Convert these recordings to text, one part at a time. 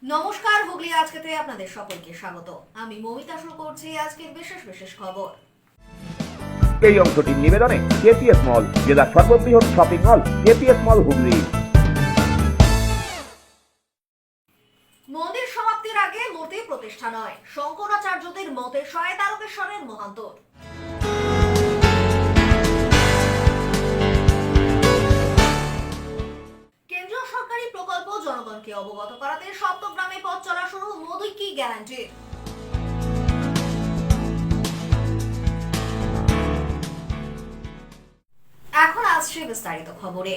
নমস্কার, হুগলি আজকেতে আপনাদের সকলকে স্বাগত। আমি মমিতা শুরু করছি আজকের বিশেষ খবর। এই অংশটির নিবেদনে কেপিএস মল, জেলার সর্ববৃহৎ শপিং মল কেপিএস মল হুগলি। মন্দির সমাপ্তির আগে মূর্তি প্রতিষ্ঠা নয়, শঙ্করাচার্যদের মতে সয় তারকেশ্বরের মহান্তর। কেন্দ্রীয় সরকারি প্রকল্প জনগণকে অবগত করাতে সপ্তগ্রামে পথ চলা শুরু, মোদি কি গ্যারান্টি। এখন আসছে বিস্তারিত খবরে।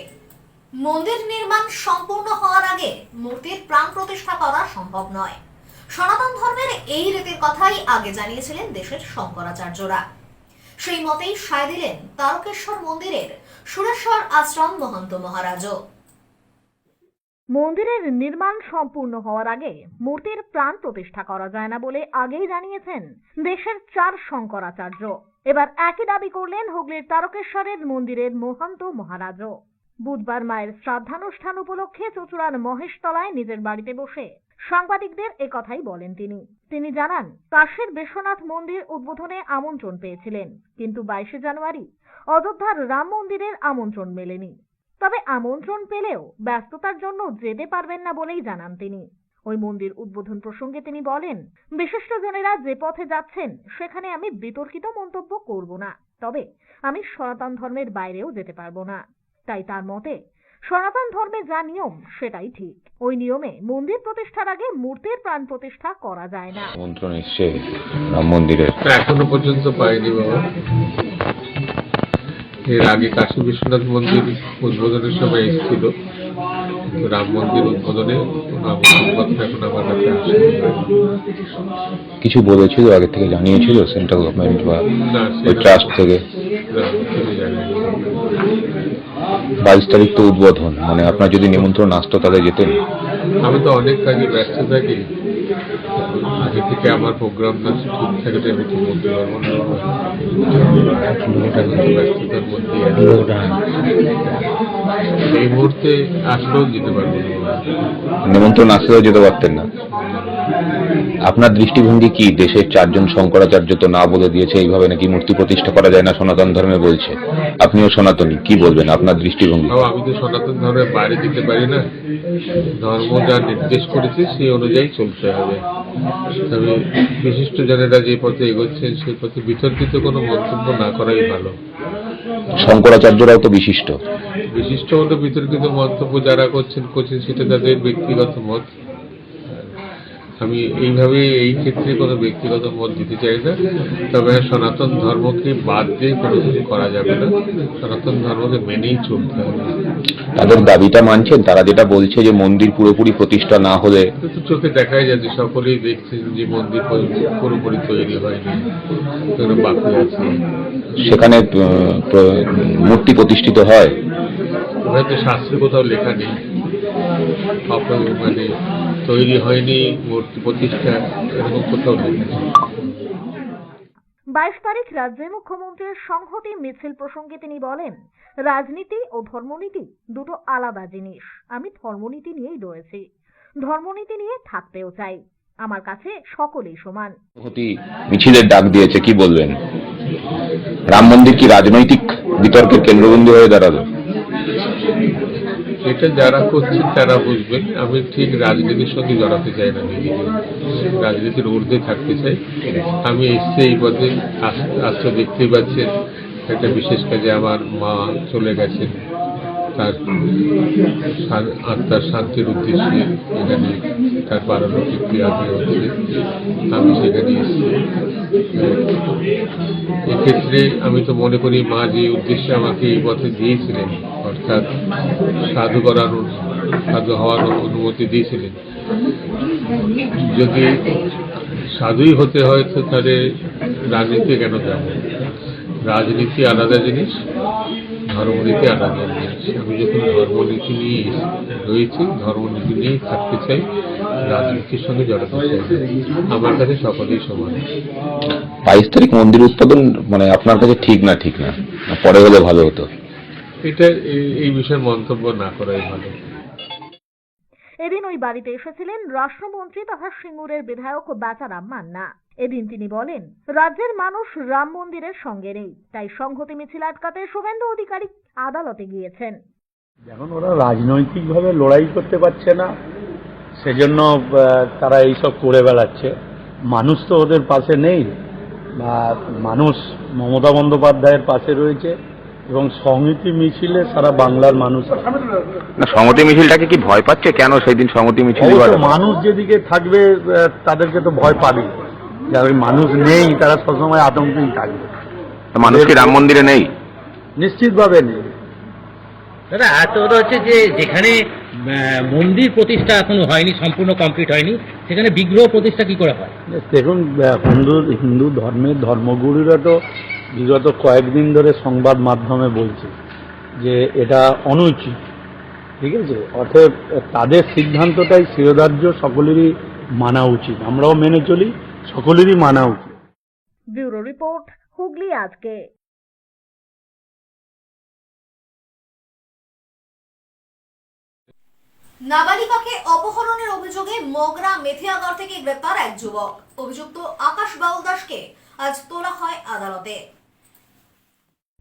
মন্দির নির্মাণ সম্পূর্ণ হওয়ার আগে মূর্তির প্রাণ প্রতিষ্ঠা করা সম্ভব নয়। সনাতন ধর্মের এই রীতির কথাই আগে জানিয়েছিলেন দেশের শঙ্করাচার্যরা। সেই মতেই সায় দিলেন তারকেশ্বর মন্দিরের সুরেশ্বর আশ্রম মহন্ত মহারাজও। মন্দিরের নির্মাণ সম্পূর্ণ হওয়ার আগে মূর্তির প্রাণ প্রতিষ্ঠা করা যায় না বলে আগেই জানিয়েছেন দেশের 4 শঙ্করাচার্য। এবার একই দাবি করলেন হুগলির তারকেশ্বরের মন্দিরের মহন্ত মহারাজও। বুধবার মায়ের শ্রাদ্ধানুষ্ঠান উপলক্ষে চুঁচুড়ার মহেশতলায় নিজের বাড়িতে বসে সাংবাদিকদের একথাই বলেন তিনি জানান, কাশীর বিশ্বনাথ মন্দির উদ্বোধনে আমন্ত্রণ পেয়েছিলেন, কিন্তু 22শে জানুয়ারি অযোধ্যার রাম মন্দিরের আমন্ত্রণ মেলেনি। তবে আমন্ত্রণ পেলেও ব্যস্ততার জন্য যেতে পারবেন না বলেই জানান তিনি। ওই মন্দির উদ্বোধন প্রসঙ্গে তিনি বলেন, বিশিষ্টজনেরা যে পথে যাচ্ছেন সেখানে আমি বিতর্কিত মন্তব্য করব না, তবে আমি সনাতন ধর্মের বাইরেও যেতে পারবো না। তাই তার মতে সনাতন ধর্মে যা নিয়ম সেটাই ঠিক। ওই নিয়মে মন্দির প্রতিষ্ঠার আগে মূর্তির প্রাণ প্রতিষ্ঠা করা যায় না। আমন্ত্রণ এসছে রাম মন্দিরের, এখনো পর্যন্ত পাইনি বাবা। এর আগে কাশী বিশ্বনাথ মন্দির উদ্বোধনের সময় এসেছিল, রাম মন্দির উদ্বোধনে এখন আমার কাছে আসেনি। কিছু বলেছিল আগে থেকে, জানিয়েছিল সেন্ট্রাল গভর্নমেন্ট বা ওই ট্রাস্ট থেকে? 22 তারিখ তো উদ্বোধন, মানে আপনার যদি নিমন্ত্রণ আসতো তাহলে যেতেন? আমি তো অনেক কাজে ব্যস্ত থাকি, আগে থেকে আমার প্রোগ্রামটা ঠিক থাকে, আমি ঠিক বলতে পারবো না। ব্যস্ততার মধ্যে এই মুহূর্তে আসলেও যেতে পারবো না। নিমন্ত্রণ আসলেও যেতে পারতেন না? আপনার দৃষ্টিভঙ্গি কি? দেশের 4 জন শঙ্করাচার্য তো না বলে দিয়েছে এইভাবে নাকি মূর্তি প্রতিষ্ঠা করা যায় না, সনাতন ধর্মে বলছে। আপনিও সনাতনী, কি বলবেন আপনার দৃষ্টিভঙ্গি? আমি তো সনাতন ধর্মের বাইরে দিতে পারি না, ধর্ম যা নির্দেশ করেছে সেই অনুযায়ী চলতে হবে। তবে বিশিষ্ট জনেরা যে পথে এগোচ্ছেন সেই পথে বিতর্কিত কোনো মন্তব্য না করাই ভালো। শঙ্করাচার্যরাও তো বিশিষ্ট হলে বিতর্কিত মন্তব্য যারা করছেন সেটা তাদের ব্যক্তিগত মত। আমি এইভাবে এই ক্ষেত্রে কোনো ব্যক্তিগত মত দিতে চাই না। তবে সনাতন ধর্মকে বাদ দিয়ে কোনো কিছু করা যাবে না, সনাতন ধর্মকে মেনেই চলতে হবে। তাদের দাবিটা মানছেন? তারা যেটা বলছে যে মন্দির পুরোপুরি প্রতিষ্ঠা না হলে, তো চোখে দেখাই যাচ্ছে, সকলেই দেখছেন যে মন্দির পুরোপুরি তৈরি হয়নি, বাকি আছে। সেখানে মূর্তি প্রতিষ্ঠিত হয়? হয়তো শাস্ত্রে কোথাও লেখা নেই, মানে তৈরি হয়নি মূর্তি প্রতিষ্ঠা, এরকম কোথাও লেখা নেই। 22 তারিখ রাজ্যে মুখ্যমন্ত্রীর সংহতি মিছিল প্রসঙ্গে তিনি বলেন, রাজনীতি ও ধর্মনীতি দুটো আলাদা জিনিস। আমি ধর্মনীতি নিয়েই রয়েছি, ধর্মনীতি নিয়ে থাকতেও চাই। আমার কাছে সকলেই সমান। সংহতি মিছিলের ডাক দিয়েছে, কি বলবেন? রাম মন্দির কি রাজনৈতিক বিতর্কের কেন্দ্রবিন্দু হয়ে দাঁড়ালো? এটা যারা করছেন তারা বুঝবেন। আমি ঠিক রাজনীতির সঙ্গে জড়াতে চাই না, রাজনীতির ঊর্ধ্বে থাকতে চাই। আমি এসছি এই পথে, আসতে দেখতেই পাচ্ছেন একটা বিশেষ কাজে আমার মা চলে গেছেন, তার আত্মার শান্তির উদ্দেশ্যে এখানে তার পারলৌকিক ক্রিয়াদি হচ্ছে, আমি সেখানে এসেছি। এক্ষেত্রে আমি তো মনে করি মা যে উদ্দেশ্যে আমাকে এই পথে দিয়েছিলেন, অর্থাৎ সাধু হওয়ার অনুমতি দিয়েছিলেন, যদি সাধুই হতে হয় তো তাহলে রাজনীতি কেন যাব? রাজনীতি আলাদা জিনিস, ধর্মনীতি আলাদা জিনিস। আমি যখন ধর্মনীতি নিয়ে রয়েছি, ধর্মনীতি নিয়েই থাকতে চাই, রাজনীতির সঙ্গে জড়াতে চাই। আমার কাছে সকলেই সমান। 22 তারিখ মন্দির উদ্বোধন মানে আপনার কাছে ঠিক না পরে হলে ভালো হতো? এটা এই বিষয়ে মন্তব্য না করাই ভালো। এদিন ওই বাড়িতে এসেছিলেন রাষ্ট্রমন্ত্রী তথা সিঙ্গুরের বিধায়ক বেচারাম মান্না। এদিন তিনি বলেন, রাজ্যের মানুষ রাম মন্দিরের সঙ্গে নেই, তাই সংহতি মিছিল আটকাতে শুভেন্দু অধিকারী আদালতে গিয়েছেন। এখন ওরা রাজনৈতিকভাবে লড়াই করতে পারছে না, সেজন্য তারা এইসব করে বেড়াচ্ছে। মানুষ তো ওদের পাশে নেই, বা মানুষ মমতা বন্দ্যোপাধ্যায়ের পাশে রয়েছে এবং সংহতি মিছিলে সারা বাংলার মানুষ আছে। না, সংহতি মিছিলটাকে কি ভয় পাচ্ছে? কেন সেই দিন সংহতি মিছিল? মানুষ যেদিকে থাকবে তাদেরকে তো ভয় পাবে, যারা মানুষ নেই তারা সবসময় আতঙ্কেই থাকবে। মানুষ কি রাম মন্দিরে নেই? নিশ্চিতভাবে নেই। দাদা, এত কথা হচ্ছে যে যেখানে মন্দির প্রতিষ্ঠা এখনো হয়নি, সম্পূর্ণ কমপ্লিট হয়নি, সেখানে বিগ্রহ প্রতিষ্ঠা কি করে হয়? দেখুন, হিন্দু ধর্মের ধর্মগুরুরা তো বিগত কয়েকদিন ধরে সংবাদ মাধ্যমে বলছে যে এটা অনুচিত, ঠিক আছে? অতএব তাদের সিদ্ধান্তটাই শিরোধার্য, সকলেরই মানা উচিত। আমরাও মেনে চলি, সকলেরই মানা উচিত। ব্যুরো রিপোর্ট, হুগলি আজকে। নাবালিকাকে অপহরণের অভিযোগে মগরা মেথিয়াগড় থেকে গ্রেপ্তার এক যুবক। অভিযুক্ত আকাশ বাউল দাসকে আজ তোলা হয় আদালতে।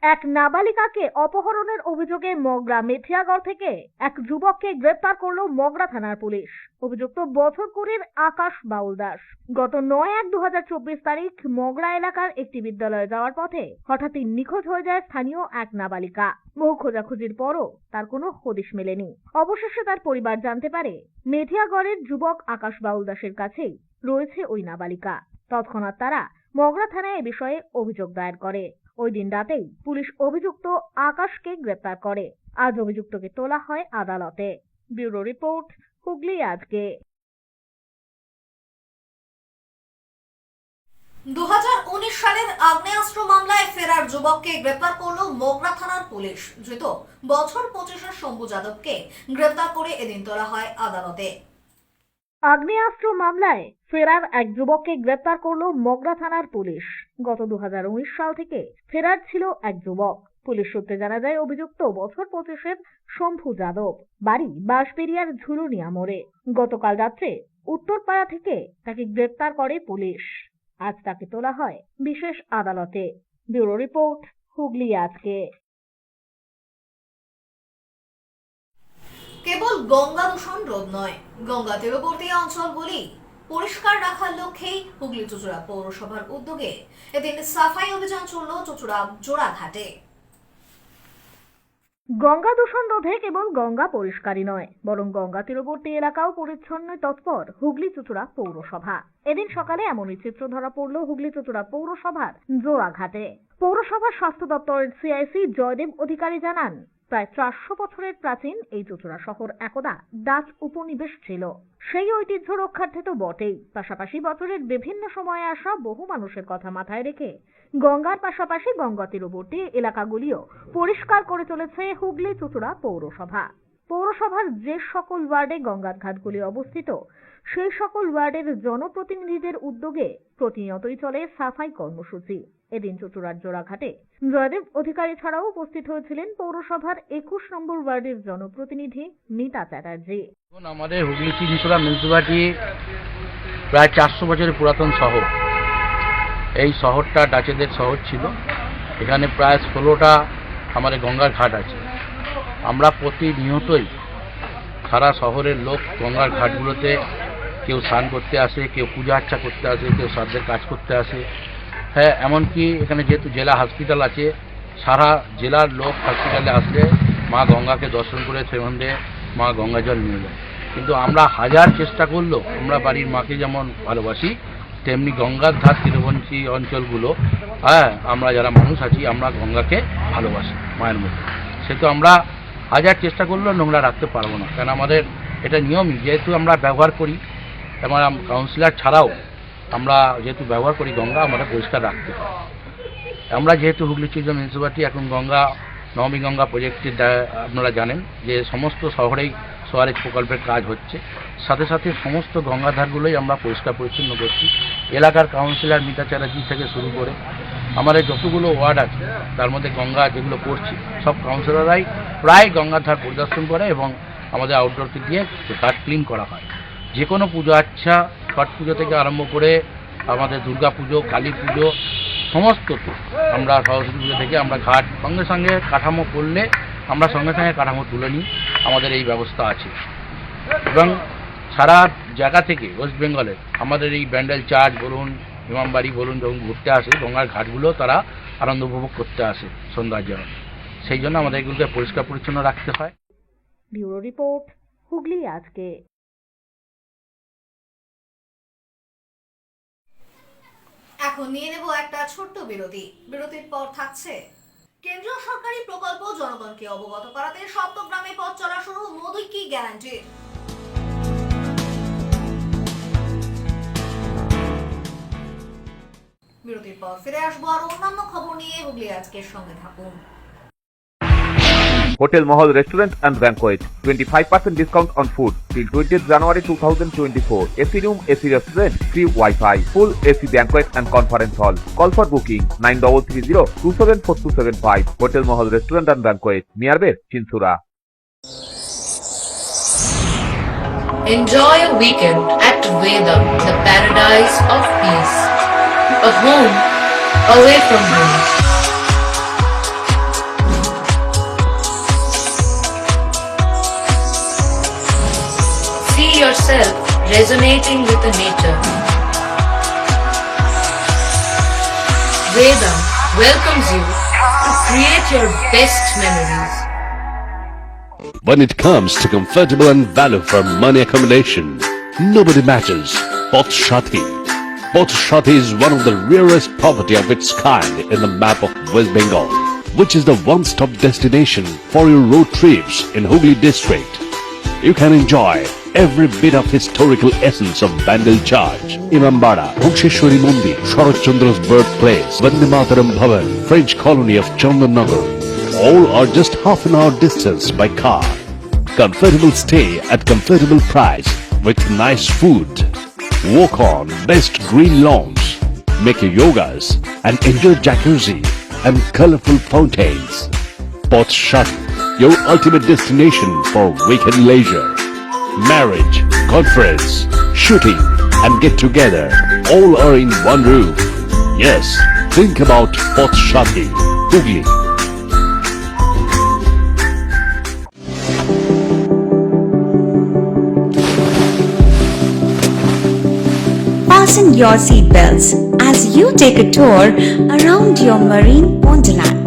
এক নাবালিকাকে অপহরণের অভিযোগে মগরা মেথিয়াগড় থেকে এক যুবককে গ্রেপ্তার করল মগরা থানার পুলিশ। অভিযুক্ত বছর কুড়ির আকাশ বাউল দাস গত 9/1/2024 তারিখ মগরা এলাকার একটি বিদ্যালয়ে যাওয়ার পথে হঠাৎই নিখোঁজ হয়ে যায় স্থানীয় এক নাবালিকা। বহু খোঁজাখুঁজির পরও তার কোনো হদিশ মেলেনি। অবশেষে তার পরিবার জানতে পারে মেথিয়াগড়ের যুবক আকাশ বাউল দাসের কাছেই রয়েছে ওই নাবালিকা। তৎক্ষণাৎ তারা মগরা থানায় এ বিষয়ে অভিযোগ দায়ের করে। ওই দিন রাতেই পুলিশ অভিযুক্ত আকাশকে গ্রেপ্তার করে। আজ অভিযুক্তকে তোলা হয় আদালতে। ব্যুরো রিপোর্ট, হুগলি আজকে। 2019 সালের আগ্নেয়াস্ত্র মামলায় ফেরার যুবককে গ্রেপ্তার করল মগরা থানার পুলিশ। ধৃত বছর 25-এর শম্ভু যাদবকে গ্রেপ্তার করে এদিন তোলা হয় আদালতে। আগ্নেয়াস্ত্র মামলায় ফেরার এক যুবককে গ্রেপ্তার করল মগরা থানার পুলিশ। গত 2019 সাল থেকে ফেরার ছিল এক যুবক। পুলিশ সূত্রে জানা যায়, অভিযুক্ত বছর 25-এর শম্ভু যাদব, বাড়ি বাঁশবেড়িয়ার ঝুলুনিয়া মোড়ে। গতকাল রাত্রে উত্তরপাড়া থেকে তাকে গ্রেপ্তার করে পুলিশ। আজ তাকে তোলা হয় বিশেষ আদালতে। ব্যুরো রিপোর্ট, হুগলি আজকে। কেবল গঙ্গা দূষণ রোধ নয়, গঙ্গা তীরবর্তী অঞ্চলগুলি পরিষ্কার রাখার লক্ষ্যেই হুগলি চুঁচুড়া পৌরসভার উদ্যোগে এদিন সাফাই অভিযান চলল চুঁচুড়া জোড়াঘাটে। গঙ্গা দূষণ রোধে কেবল গঙ্গা পরিষ্কারই নয়, বরং গঙ্গা তীরবর্তী এলাকাও পরিচ্ছন্ন তৎপর হুগলি চুঁচুড়া পৌরসভা। এদিন সকালে এমনই চিত্র ধরা পড়ল হুগলি চুঁচুড়া পৌরসভার জোড়াঘাটে। পৌরসভার স্বাস্থ্য দপ্তরের সিআইসি জয়দেব অধিকারী জানান, প্রায় 400 বছরের প্রাচীন এই চুঁচুড়া শহর একদা ডাচ উপনিবেশ ছিল। সেই ঐতিহ্য রক্ষার্থে তো বটেই, পাশাপাশি বছরের বিভিন্ন সময়ে আসা বহু মানুষের কথা মাথায় রেখে গঙ্গার পাশাপাশি গঙ্গা তীরবর্তী এলাকাগুলিও পরিষ্কার করে চলেছে হুগলি চুঁচুড়া পৌরসভা। পৌরসভার যে সকল ওয়ার্ডে গঙ্গার ঘাটগুলি অবস্থিত, সেই সকল ওয়ার্ডের জনপ্রতিনিধিদের উদ্যোগে প্রতিনিয়তই চলে সাফাই কর্মসূচি। এদিন চুঁচুড়ার জোড়াঘাটে জয়দেব অধিকারী ছাড়াও উপস্থিত হয়েছিলেন পৌরসভার 21 নম্বর ওয়ার্ডের জনপ্রতিনিধি মিতা চ্যাটার্জি। আমাদের হুগলি চুঁচুড়া মিউনিসিপালিটি প্রায় 400 বছরের পুরাতন শহর। এই শহরটা ডাচেদের শহর ছিল। এখানে প্রায় 16টা আমাদের গঙ্গার ঘাট আছে। আমরা প্রতিনিয়তই সারা শহরের লোক গঙ্গার ঘাটগুলোতে কেউ স্নান করতে আসে, কেউ পূজা আর্চা করতে আসে, কেউ শ্রাদ্ধের কাজ করতে আসে। হ্যাঁ, এমনকি এখানে যেহেতু জেলা হসপিটাল আছে, সারা জেলার লোক হসপিটালে আসলে মা গঙ্গাকে দর্শন করে সেখানে মা গঙ্গা জল নিয়ে যায়। কিন্তু আমরা হাজার চেষ্টা করলেও আমরা বাড়ির মাকে যেমন ভালোবাসি, তেমনি গঙ্গার ধার তীরবর্তী অঞ্চলগুলো, হ্যাঁ, আমরা যারা মানুষ আছি আমরা গঙ্গাকে ভালোবাসি মায়ের মতো। সেহেতু আমরা হাজার চেষ্টা করলেও নোংরা রাখতে পারবো না, কারণ আমাদের এটা নিয়মই, যেহেতু আমরা ব্যবহার করি, এবং কাউন্সিলর ছাড়াও আমরা যেহেতু ব্যবহার করি গঙ্গা, আমরা পরিষ্কার রাখতে পারি। আমরা যেহেতু হুগলি চুঁচুড়া মিউনিসিপালিটি এখন গঙ্গা নবমী গঙ্গা প্রজেক্টের আপনারা জানেন যে সমস্ত শহরেই সোয়ারেজ প্রকল্পের কাজ হচ্ছে, সাথে সাথে সমস্ত গঙ্গাধারগুলোই আমরা পরিষ্কার পরিচ্ছন্ন করছি। এলাকার কাউন্সিলর মিতা চ্যাটার্জি থেকে শুরু করে আমাদের যতগুলো ওয়ার্ড আছে তার মধ্যে গঙ্গা যেগুলো করছি, সব কাউন্সিলররাই প্রায় গঙ্গার ধার পরিদর্শন করে এবং আমাদের আউটডোরকে দিয়ে তার ক্লিন করা হয়। যে কোনো পুজো আচ্ছা, ছট পুজো থেকে আরম্ভ করে আমাদের দুর্গা পুজো, কালী পুজো, সমস্ততে আমরা সরস্বতী পুজো থেকে আমরা ঘাট সঙ্গে সঙ্গে কাঠামো করলে আমরা সঙ্গে সঙ্গে কাঠামো তুলে নিই, আমাদের এই ব্যবস্থা আছে। এবং সারা জায়গা থেকে ওয়েস্ট বেঙ্গলে আমাদের এই ব্যান্ডেল চার্চ বলুন, ইমামবাড়ি বলুন, যখন ঘুরতে আসে গঙ্গার ঘাটগুলো তারা আনন্দ উপভোগ করতে আসে সন্ধ্যার জন্য, সেই জন্য আমাদের এগুলোকে পরিষ্কার পরিচ্ছন্ন রাখতে হয়। ব্যুরো রিপোর্ট, হুগলি আজকে। এখন নিয়ে নেব একটা ছোট্ট বিরতি। বিরতির পর থাকছে কেন্দ্রীয় সরকারি প্রকল্প জনগণকে অবগত করাতে সপ্তগ্রামে পথ চলা শুরু, মোদি কি গ্যারান্টি। বিরতির পর ফিরে আসবো আর অন্যান্য খবর নিয়ে। হুগলি আজকের সঙ্গে থাকুন। Hotel Mahal Restaurant and Banquet, 25% discount on food till 20th January 2024. AC room, AC restaurant, free Wi-Fi, full AC banquet and conference hall. Call for booking 9330-274-275. Hotel Mahal Restaurant and Banquet, Miarbet, Chinsura. Enjoy a weekend at Vedam, the paradise of peace. A home away from home. See yourself resonating with the nature. Vedam welcomes you to create your best memories. When it comes to comfortable and value for money accommodation, nobody matches Poth Shati. Poth Shati is one of the rarest property of its kind in the map of West Bengal, which is the one-stop destination for your road trips in Hooghly district. You can enjoy every bit of historical essence of Bandel Church, Imambara, Bhuksheshwari Mandir, Sharat Chandra's birthplace, Vande Mataram Bhavan, French colony of Chandannagar. All are just half an hour distance by car. Comfortable stay at comfortable price with nice food. Walk on best green lawns, make your yogas and enjoy jacuzzi and colorful fountains. Poth Shati, your ultimate destination for weekend leisure. Marriage, conference, shooting and get together all are in one roof. Yes, think about Poth Shati, Hooghly. Fasten your seatbelts as you take a tour around your marine wonderland.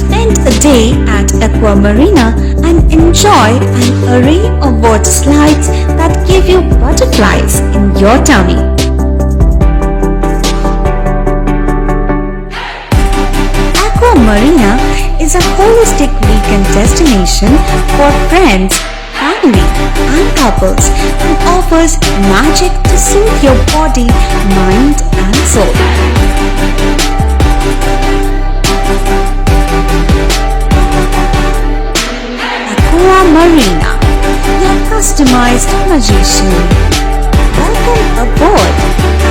Spend a day at Aqua Marina and enjoy an array of water slides that give you butterflies in your tummy. Aqua Marina is a holistic weekend destination for friends, family and couples and offers magic to soothe your body, mind and soul. Aqua Marina, your customized magician. Welcome aboard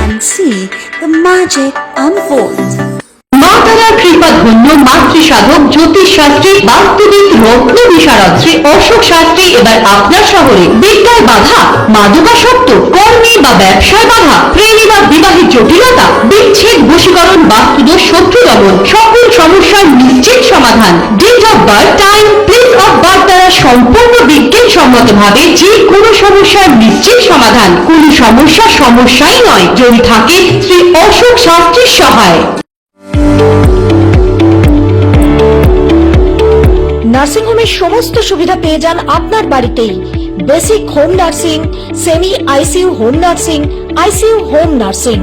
and see the magic unfold. মা তারার কৃপা ধন্য মাতৃ সাধক জ্যোতিষ শাস্ত্রী বাস্তুবিদ রত্ন বিশারদ শ্রী অশোক শাস্ত্রী এবার আপনার শহরে বিদ্যায় বাধা, মাদকাসক্ত, কর্মে বা ব্যবসায় বাধা, প্রেমে বা বিবাহের জটিলতা, বিচ্ছেদ, বশীকরণ, বাস্তুদোষ, শত্রু দমন, সকল সমস্যার নিশ্চিত সমাধান। Date of birth, time, place of birth দ্বারা সম্পূর্ণ বিজ্ঞানসম্মত ভাবে যে কোনো সমস্যার নিশ্চিত সমাধান। কোন সমস্যাই নয় যদি থাকে শ্রী অশোক শাস্ত্রীর সহায়। নার্সিং হোমের সমস্ত সুবিধা পেয়ে যান আপনার বাড়িতেই। Basic home nursing, semi ICU home nursing, ICU home nursing,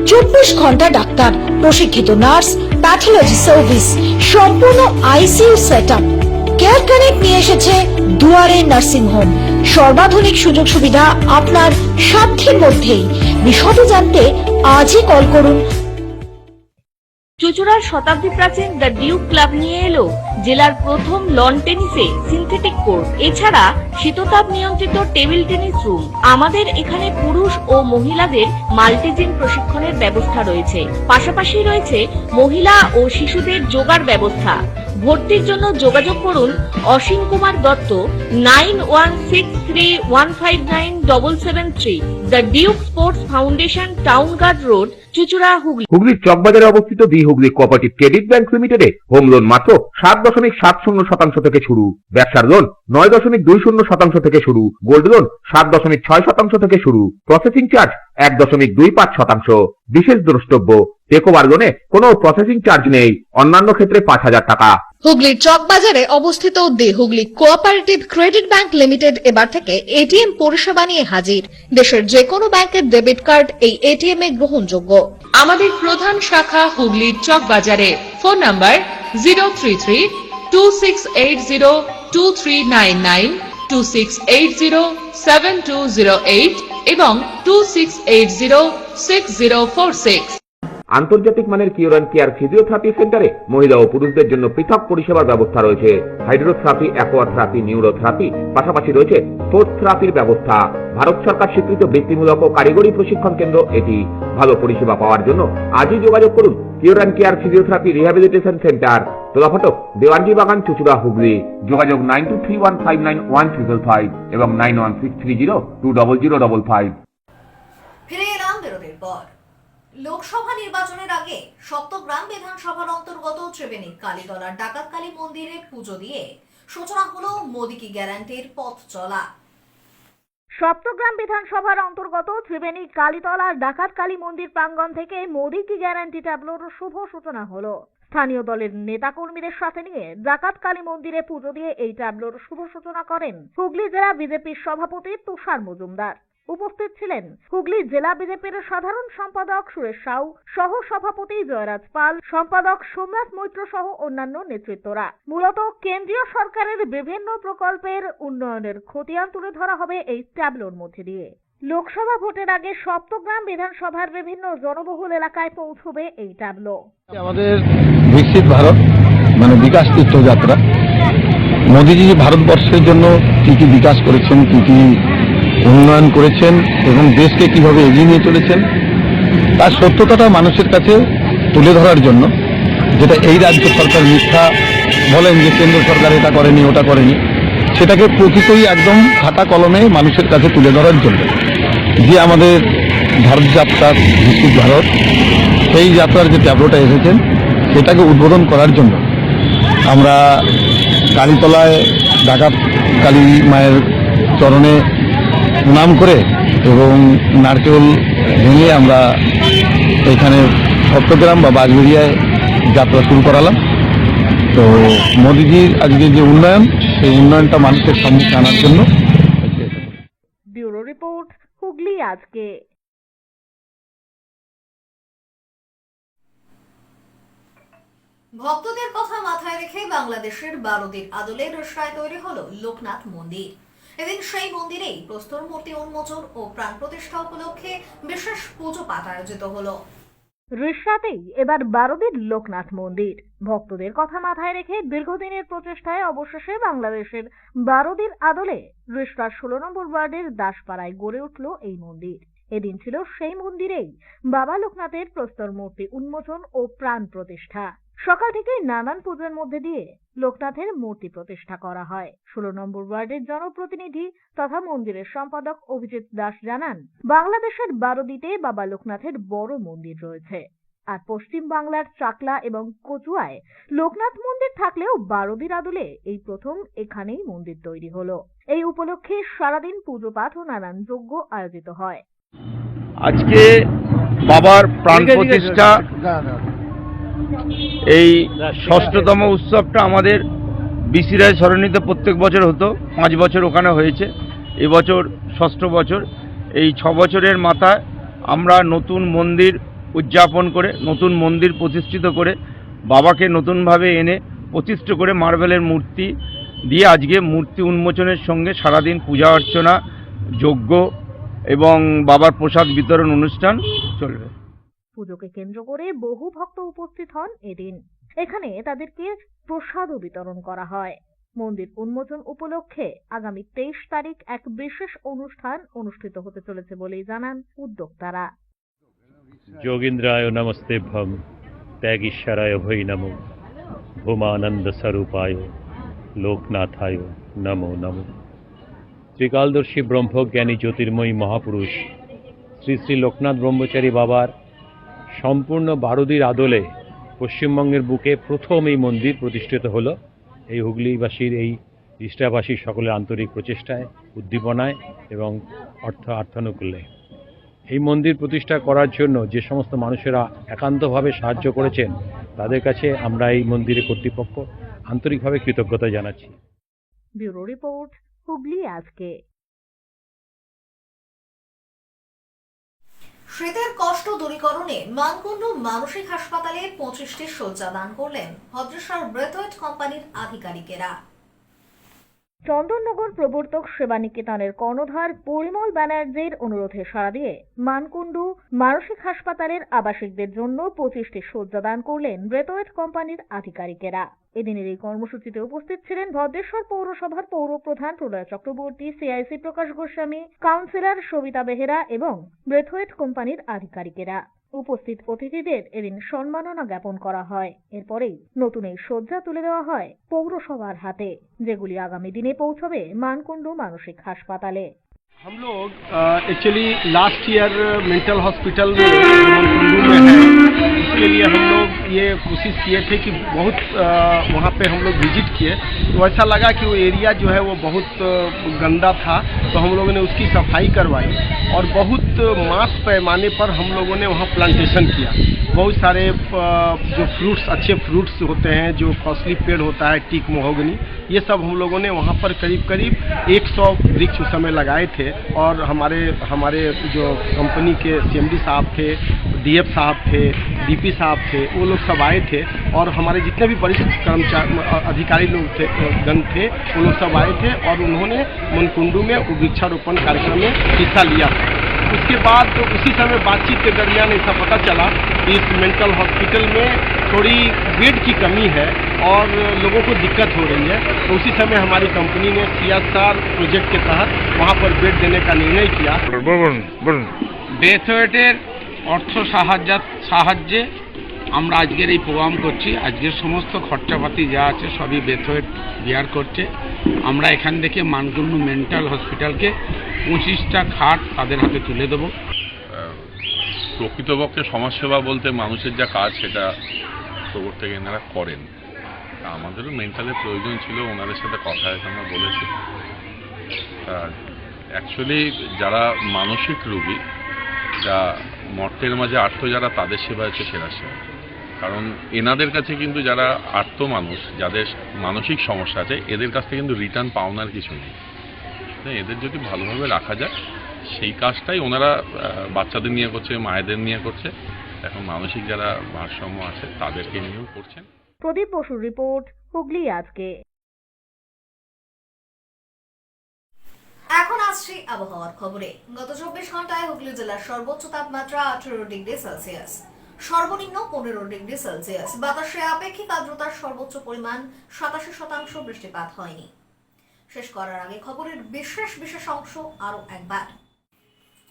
24 ঘন্টা ডাক্তার, প্রশিক্ষিত নার্স, প্যাথোলজি সার্ভিস, সম্পূর্ণ আইসিইউ সেটআপ। কেয়ার কানেক্ট নিয়ে এসেছে দুয়ারে নার্সিং হোম। সর্বাধুনিক সুযোগ সুবিধা আপনার সাধ্যের মধ্যেই। বিশদ জানতে আজই কল করুন চুঁচুড়ার শতাব্দী প্রাচীন দ্য ডিউক ক্লাব নিয়ে এলো জেলার প্রথম লন টেনিসে সিনথেটিক কোর্ট, এছাড়া শীততাপ নিয়ন্ত্রিত টেবিল টেনিস রুম। আমাদের এখানে পুরুষ ও মহিলাদের মাল্টিজিম প্রশিক্ষণের ব্যবস্থা রয়েছে, পাশাপাশি রয়েছে মহিলা ও শিশুদের যোগার ব্যবস্থা। ভর্তির জন্য যোগাযোগ করুন Asim Kumar Dutta 9163159773, the duke sports foundation, town guard road, চুঁচুড়া, হুগলি। হুগলির চকবাজারে অবস্থিত the Hooghly cooperative credit bank লিমিটেডে হোম লোন মাত্র 7.70% থেকে শুরু, ব্যবসার লোন 9.20% থেকে শুরু, গোল্ড লোন 7.6% থেকে শুরু, প্রসেসিং চার্জ 1.25%। বিশেষ দ্রষ্টব্য, টেকওভার লোনে কোনো প্রসেসিং চার্জ নেই, অন্যান্য ক্ষেত্রে 5,000 টাকা। হুগলির চকবাজারে অবস্থিত the Hooghly cooperative credit bank limited এবার থেকে এটিএম পরিষেবা নিয়ে হাজির। দেশের যে কোনো ব্যাংকের ডেবিট কার্ড এই এটিএম এ গ্রহণযোগ্য। আমাদের প্রধান শাখা হুগলির চকবাজারে। ফোন নাম্বার 033-2680-2399, 2680-7208 এবং 2680-6046। আন্তর্জাতিক মানের কিওর অ্যান্ড কেয়ার ফিজিওথেরাপি সেন্টারে মহিলা ও পুরুষদের জন্য পৃথক পরিষেবার ব্যবস্থা রয়েছে। হাইড্রোথেরাপি, অ্যাকোয়াথেরাপি, নিউরোথেরাপি, পাশাপাশি রয়েছে স্পোর্টস থেরাপির ব্যবস্থা। ভারত সরকার স্বীকৃত বৃত্তিমূলক ও কারিগরি প্রশিক্ষণ কেন্দ্র এটি। ভালো পরিষেবা পাওয়ার জন্য আজই যোগাযোগ করুন cure and care physiotherapy rehabilitation centre, Tolaphatak, দেওয়ানজি বাগান, চুঁচুড়া, হুগলি। যোগাযোগ 9231591555 এবং 9163020055। ফিরে এলাম বিরতির পর। লোকসভা নির্বাচনের আগে সপ্তগ্রাম বিধানসভার অন্তর্গত ত্রিবেণী কালীতলার ডাকাতকালী মন্দিরে পুজো দিয়ে সূচনা হলো মোদি কি গ্যারান্টির পথ চলা। সপ্তগ্রাম বিধানসভার অন্তর্গত ত্রিবেণী কালীতলার ডাকাতকালী মন্দির প্রাঙ্গণ থেকে মোদি কি গ্যারান্টি ট্যাবলোর শুভ সূচনা হলো। স্থানীয় দলের নেতাকর্মীদের সাথে নিয়ে ডাকাতকালী মন্দিরে পুজো দিয়ে এই ট্যাবলোর শুভ সূচনা করেন হুগলি জেলা বিজেপির সভাপতি তুষার মজুমদার। উপস্থিত ছিলেন হুগলি জেলা বিজেপির সাধারণ সম্পাদক সুরেশ সাউ, সহ সভাপতি জয়রাজ পাল, সম্পাদক সোমনাথ মৈত্র সহ অন্যান্য নেতৃত্বরা। মূলত কেন্দ্রীয় সরকারের বিভিন্ন প্রকল্পের উন্নয়নের খতিয়ান তুলে ধরা হবে এই ট্যাবলোর মধ্যে দিয়ে। লোকসভা ভোটের আগে সপ্তগ্রাম বিধানসভার বিভিন্ন জনবহুল এলাকায় পৌঁছবে এই ট্যাবলো। আমাদের বিকশিত ভারত মানে বিকাশ তীর্থযাত্রা, মোদীজি ভারতবর্ষের জন্য কি কি বিকাশ করেছেন, কি কি উন্নয়ন করেছেন এবং দেশকে কিভাবে এগিয়ে নিয়ে চলেছেন তার সত্যতাটা মানুষের কাছে তুলে ধরার জন্য, যেটা এই রাজ্য সরকার মিথ্যা বলেন যে কেন্দ্র সরকার এটা করেনি ওটা করেনি, সেটাকে প্রকৃতই একদম খাতা কলমে মানুষের কাছে তুলে ধরার জন্য যে আমাদের ভারত যাত্রার বিকশিত ভারত, সেই যাত্রার যে ট্যাবলোটা এসেছেন সেটাকে উদ্বোধন করার জন্য আমরা কালীতলায় ডাকাত কালী মায়ের চরণে প্রণাম করে এবং নারকেল ভেঙে আমরা এখানে সপ্তগ্রাম বা বাজবেরিয়ায় যাত্রা শুরু করালাম। তো মোদিজির আজকে যে উন্নয়ন, সেই উন্নয়নটা মানুষের সম্মুখে আনার জন্য। ব্যুরো রিপোর্ট, হুগলি আজকে। ভক্তদের কথা মাথায় রেখে বাংলাদেশের বারোদির আদলে রসরায় তৈরি হলো লোকনাথ মন্দির। এদিন সেই মন্দিরেই প্রস্তর মূর্তি উন্মোচন ও প্রাণ প্রতিষ্ঠা উপলক্ষে বিশেষ পুজো পাঠ আয়োজিত হলো। রিষড়াতেই এবার বারোদির লোকনাথ মন্দির। ভক্তদের কথা মাথায় রেখে দীর্ঘদিনের প্রচেষ্টায় অবশেষে বাংলাদেশের বারোদির আদলে রিষড়া 16 নম্বর ওয়ার্ডের দাসপাড়ায় গড়ে উঠল এই মন্দির। এদিন ছিল সেই মন্দিরেই বাবা লোকনাথের প্রস্তর মূর্তি উন্মোচন ও প্রাণ প্রতিষ্ঠা। সকাল থেকেই নানান পূজার মধ্যে দিয়ে লোকনাথের মূর্তি প্রতিষ্ঠা করা হয়। 16 নম্বর ওয়ার্ডের জনপ্রতিনিধি তথা মন্দিরের সম্পাদক অভিজিৎ দাস জানান, বাংলাদেশের বারোদিতে বাবা লোকনাথের বড় মন্দির রয়েছে। আর পশ্চিম বাংলার চাকলা এবং কচুয়ায় লোকনাথ মন্দির থাকলেও বারোদির আদলে এই প্রথম এখানেই মন্দির তৈরি হলো। এই উপলক্ষে সারাদিন পুজো পাঠ ও নানান যজ্ঞ আয়োজিত হয়। আজকে বাবার প্রাণ প্রতিষ্ঠা, এই 6ষ্ঠতম উৎসবটা আমাদের বিসি রায় সরণিতে প্রত্যেক বছর হতো, 5 বছর ওখানে হয়েছে, এবছর 6ষ্ঠ বছর। এই 6 বছরের মাথায় আমরা নতুন মন্দির উদযাপন করে, নতুন মন্দির প্রতিষ্ঠিত করে, বাবাকে নতুনভাবে এনে প্রতিষ্ঠা করে মার্বেলের মূর্তি দিয়ে আজকে মূর্তি উন্মোচনের সঙ্গে সারাদিন পূজা অর্চনা, যজ্ঞ এবং বাবার প্রসাদ বিতরণ অনুষ্ঠান চলবে। পুজোকে কেন্দ্র করে বহু ভক্ত উপস্থিত হন এদিন। এখানে তাদেরকে প্রসাদও বিতরণ করা হয়। মন্দির উন্মোচন উপলক্ষে আগামী 23 তারিখ এক বিশেষ অনুষ্ঠান অনুষ্ঠিত হতে চলেছে বলেই জানান উদ্যোক্তারা। যোগীন্দ্রায় নমস্তেভ্যম ত্যাগীশ্বরায় ভৈ নমো ভূমানন্দ স্বরূপায় লোকনাথায় নমো নমো। ত্রিকালদর্শী ব্রহ্মজ্ঞানী জ্যোতির্ময়ী মহাপুরুষ শ্রী শ্রী লোকনাথ ব্রহ্মচারী বাবার সম্পূর্ণ বারুদির আদলে পশ্চিমবঙ্গের বুকে প্রথম এই মন্দির প্রতিষ্ঠিত হলো। এই হুগলিবাসীর, এই ইষ্টাবাসীর সকলের আন্তরিক প্রচেষ্টায়, উদ্দীপনায় এবং অর্থানুকূল্যে এই মন্দির প্রতিষ্ঠা করার জন্য যে সমস্ত মানুষেরা একান্তভাবে সাহায্য করেছেন তাদের কাছে আমরা এই মন্দিরের কর্তৃপক্ষ আন্তরিকভাবে কৃতজ্ঞতা জানাচ্ছি। ব্যুরো রিপোর্ট, হুগলি আজকে। শীতের কষ্ট দূরীকরণে মানকুণ্ডু মানসিক হাসপাতালে 25টি শয্যা দান করলেন ভদ্রেশ্বর ব্রেথওয়েট কোম্পানির আধিকারিকেরা। চন্দননগর প্রবর্তক সেবা নিকেতনের কর্ণধার পরিমল ব্যানার্জির অনুরোধে সাড়া দিয়ে মানকুণ্ডু মানসিক হাসপাতালের আবাসিকদের জন্য 25টি শয্যা দান করলেন ব্রেথওয়েট কোম্পানির আধিকারিকেরা। এদিনের এই কর্মসূচিতে উপস্থিত ছিলেন ভদ্রেশ্বর পৌরসভার পৌরপ্রধান প্রলয় চক্রবর্তী, সিআইসি প্রকাশ গোস্বামী, কাউন্সিলর সবিতা বেহেরা এবং ব্রেথওয়েট কোম্পানির আধিকারিকেরা। উপস্থিত অতিথিদের এদিন সম্মাননা জ্ঞাপন করা হয়। এরপরেই নতুন এই শয্যা তুলে দেওয়া হয় পৌরসভার হাতে, যেগুলি আগামী দিনে পৌঁছবে মানকুণ্ডু মানসিক হাসপাতালে। हम लोग actually last year mental hospital में मानकुंडू में है, इसके लिए हम लोग ये कोशिश किए थे कि बहुत वहाँ पे हम लोग विजिट किए, तो ऐसा लगा कि वो एरिया जो है वो बहुत गंदा था, तो हम लोगों ने उसकी सफाई करवाई और बहुत मास पैमाने पर हम लोगों ने वहाँ प्लांटेशन किया। बहुत सारे जो फ्रूट्स, अच्छे फ्रूट्स होते हैं, जो कॉस्टली पेड़ होता है, टीक महोगनी, ये सब हम लोगों ने वहाँ पर करीब 100 वृक्ष उस समय लगाए थे। और हमारे जो कंपनी के सीएमडी साहब थे, डीएफ साहब थे, डीपी साहब थे, वो लोग सब आए थे और हमारे जितने भी वरिष्ठ कर्मचारी अधिकारी लोग थे, गण थे, वो लोग सब आए थे और उन्होंने मानकुंडू में वृक्षारोपण कार्यक्रम में हिस्सा लिया था। उसके बाद तो उसी समय बातचीत के दरमियान ऐसा पता चला कि इस मेंटल हॉस्पिटल में थोड़ी बेड की कमी है और लोगों को दिक्कत हो रही है, तो उसी समय हमारी कंपनी ने CSR प्रोजेक्ट के तहत वहाँ पर बेड देने का निर्णय किया। ব্রেথওয়েটের অর্থ সাহায্যে আমরা আজকের এই প্রোগ্রাম করছি। আজকের সমস্ত খরচাপাতি যা আছে সবই ব্রেথওয়েট বিয়ার করছে। আমরা এখান থেকে মানকুণ্ডু মেন্টাল হসপিটালকে 25টা খাট তাদের হাতে তুলে দেবো। প্রকৃতপক্ষে সমাজসেবা বলতে মানুষের যা কাজ সেটা প্রবর্তক এনারা করেন। আমাদেরও মেন্টালের প্রয়োজন ছিল, ওনাদের সাথে কথা হয়েছে, আমরা বলেছি। অ্যাকচুয়ালি যারা মানসিক রোগী, যা মর্তের মাঝে আর্ত যারা, তাদের সেবা হচ্ছে সেরা সেবা। কারণ এনাদের কাছে কিন্তু যারা আর্ত মানুষ, যাদের মানসিক সমস্যা আছে, এদের কাছ থেকে কিন্তু রিটার্ন পাওনার কিছু নেই। এদের যদি ভালোভাবে রাখা যায়, সেই কাজটাই ওনারা বাচ্চাদের নিয়ে করছে, মায়েদের নিয়ে করছে। এখন মানসিক যারা ভারসাম্য আছে তাদেরকে নিয়েও করছেন। প্রদীপ বসুর রিপোর্ট, হুগলি আজকে। এখন আসছি আবহাওয়ার খবরে। গত 24 ঘন্টায় হুগলি জেলার সর্বোচ্চ তাপমাত্রা 18 ডিগ্রি সেলসিয়াস, সর্বনিম্ন 15 ডিগ্রি সেলসিয়াস। বাতাসে আপেক্ষিক আর্দ্রতার সর্বোচ্চ পরিমাণ 87%। বৃষ্টিপাত হয়নি। শেষ করার আগে খবরের বিশেষ অংশ আরো একবার।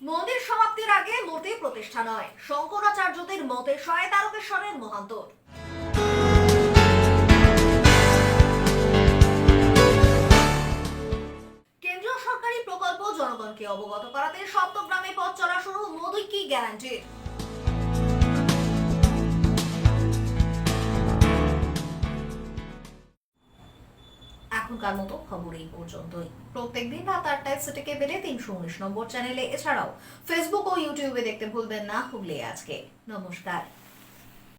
মন্দির সমাপ্তির আগে মূর্তি প্রতিষ্ঠা নয়, শঙ্করাচার্যদের মতে সয় তারকেশ্বরের মহান্তর। কেন্দ্রীয় সরকারি প্রকল্প জনগণকে অবগত করাতে সপ্তগ্রামে পথ চলা শুরু, মোদি কি গ্যারান্টি। এখনকার মতো খবর এই পর্যন্তই। প্রত্যেকদিন রাত 8টায় সিটি কেবলে 319 নম্বর চ্যানেলে, এছাড়াও ফেসবুক ও ইউটিউবে দেখতে ভুলবেন না হুগলি আজকে। নমস্কার।